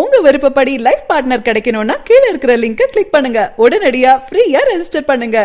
உங்க விருப்பப்படி life partner கிடைக்கணும்னா கீழே இருக்கிற லிங்கை கிளிக் பண்ணுங்க. உடனடியா ஃப்ரீயா ரெஜிஸ்டர் பண்ணுங்க.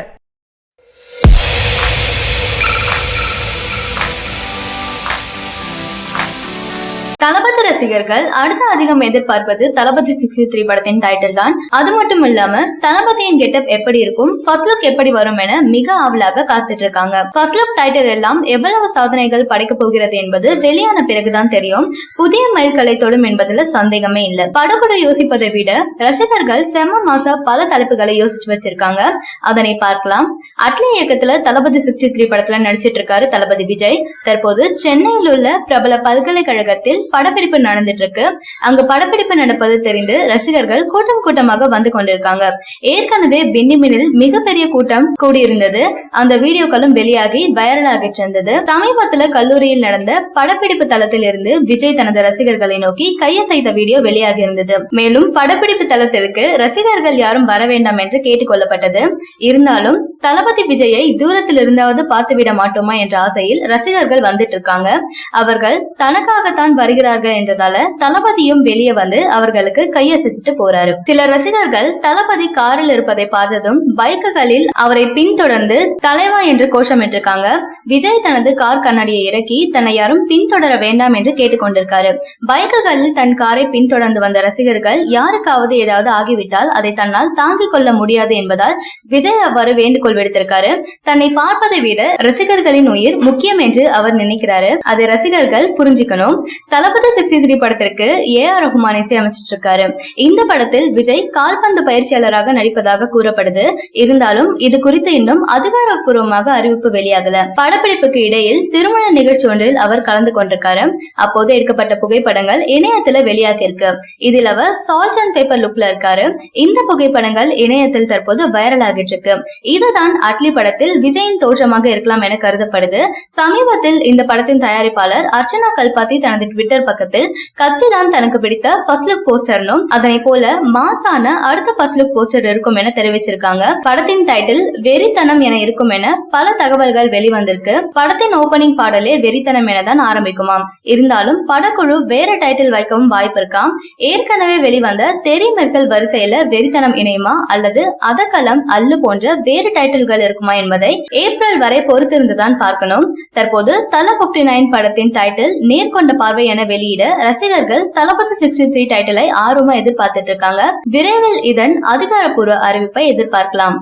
தளபதி ரசிகர்கள் அடுத்த அதிகம் எதிர்பார்ப்பது தளபதி 63 படத்தின் டைட்டில் தான். அது மட்டும் இல்லாம தளபதியின் கெட்டப் எப்படி இருக்கும், ஃபர்ஸ்ட் லுக் எப்படி வரும் என மிக ஆவலாக காத்துட்டு இருக்காங்க. ஃபர்ஸ்ட் லுக் டைட்டில் எல்லாம் எவ்வளவு சாதனைகள் படைக்க போகிறது என்பது வெளியான பிறகுதான் தெரியும். புதிய மைல்கல்லை தொடும் என்பதுல சந்தேகமே இல்ல. படக்குழு யோசிப்பதை விட ரசிகர்கள் செம்ம மாசா பல தலைப்புகளை யோசிச்சு வச்சிருக்காங்க. அதனை பார்க்கலாம். அட்லி இயக்கத்துல தளபதி 63 படத்துல நடிச்சிட்டு இருக்காரு தளபதி விஜய். தற்போது சென்னையில் உள்ள பிரபல பல்கலைக்கழகத்தில் படப்பிடிப்பு நடந்துட்டு இருக்கு. அங்க படப்பிடிப்பு நடப்பது தெரிந்து ரசிகர்கள் கூட்டம் கூட்டமாக வந்து கொண்டிருக்காங்க. ஏற்கனவே பென்னிமினில் மிகப்பெரிய கூட்டம் கூடியிருந்தது. அந்த வீடியோக்களும் வெளியாகி வைரல் ஆகிட்டு இருந்தது. சமீபத்துல கல்லூரியில் நடந்த படப்பிடிப்பு தளத்தில் இருந்து விஜய் தனது ரசிகர்களை நோக்கி கைய செய்த வீடியோ வெளியாகி இருந்தது. மேலும் படப்பிடிப்பு தளத்திற்கு ரசிகர்கள் யாரும் வர வேண்டாம் என்று கேட்டுக் கொள்ளப்பட்டது. இருந்தாலும் தளபதி விஜயை தூரத்தில் இருந்தாவது பார்த்துவிட மாட்டோமா என்ற ஆசையில் ரசிகர்கள் வந்துட்டு இருக்காங்க. அவர்கள் தனக்காகத்தான் வருகிறார்கள் என்றதால தளபதியும் வெளியே வந்து அவர்களுக்கு கையசைச்சிட்டு போறாரு. சில ரசிகர்கள் தளபதி காரில் இருப்பதை பார்த்ததும் பைக்குகளில் அவரை பின்தொடர்ந்து தலைவா என்று கோஷமிட்டிருக்காங்க. விஜய் தனது கார் கண்ணாடியை இறக்கி தன்னை யாரும் பின்தொடர வேண்டாம் என்று கேட்டுக்கொண்டிருக்காரு. பைக்குகளில் தன் காரை பின்தொடர்ந்து வந்த ரசிகர்கள் யாருக்காவது ஏதாவது ஆகிவிட்டால் அதை தன்னால் தாங்கிக் கொள்ள முடியாது என்பதால் விஜய் அவ்வாறு வேண்டுகோள் விடுத்திருக்காரு. தன்னை பார்ப்பதை விட ரசிகர்களின் உயிர் முக்கியம் என்று அவர் நினைக்கிறாரு. அதை ரசிகர்கள் புரிஞ்சுக்கணும். தளபதி 63 படத்திற்கு A.R. ரஹ்மான் இசையமைச்சிட்டு இருக்காரு. இந்த படத்தில் விஜய் கால்பந்து பயிற்சியாளராக நடிப்பதாக கூறப்படுது. இருந்தாலும் இது குறித்து இன்னும் அதிகாரப்பூர்வமாக அறிவிப்பு வெளியாகல. படப்பிடிப்புக்கு இடையில் திருமண நிகழ்ச்சி ஒன்றில் அவர் கலந்து கொண்டிருக்காரு. அப்போது எடுக்கப்பட்ட புகைப்படங்கள் இணையத்துல வெளியாகி இருக்கு. இதில் அவர் சால்ட் அண்ட் பேப்பர் லுக்ல இருக்காரு. இந்த புகைப்படங்கள் இணையத்தில் தற்போது வைரல் ஆகிட்டு இருக்கு. இதுதான் அட்லி படத்தில் விஜயின் தோற்றமாக இருக்கலாம் என கருதப்படுது. சமீபத்தில் இந்த படத்தின் தயாரிப்பாளர் அர்ச்சனா கல்பாத்தி தனது ட்விட்டர் பக்கத்தில் கத்தி தான் தனக்கு பிடித்த ஃபர்ஸ்ட் லுக் போஸ்டர்னும் அதனை போல மாசான அடுத்த ஃபர்ஸ்ட் லுக் போஸ்டர் இருக்கும் என தெரிவிச்சிருக்காங்க. படத்தின் டைட்டில் வெறித்தனம் என இருக்கும் என பல தகவல்கள் வெளிவந்திருக்கு. படத்தின் ஓபனிங் பாடலே வெறித்தனம் எனதான் ஆரம்பிக்குமாம். இருந்தாலும் படக்குழு வேற டைட்டில் வைக்கவும் வாய்ப்பு இருக்காம். ஏற்கனவே வெளிவந்த தெரி மெர்சல் வரிசையில வெறித்தனம் இணையுமா அல்லது அதகலம் அல்லு போன்ற வேறு டைட்டில்கள் இருக்குமா என்பதை ஏப்ரல் வரை பொறுத்திருந்துதான் பார்க்கணும். தற்போது தல 59 படத்தின் டைட்டில் நேர்கொண்ட பார்வை என வெளியிட ரசிகர்கள் தளபதி 63 டைட்டிலை ஆர்வமா எதிர்பார்த்துட்டு இருக்காங்க. விரைவில் இதன் அதிகாரப்பூர்வ அறிவிப்பை எதிர்பார்க்கலாம்.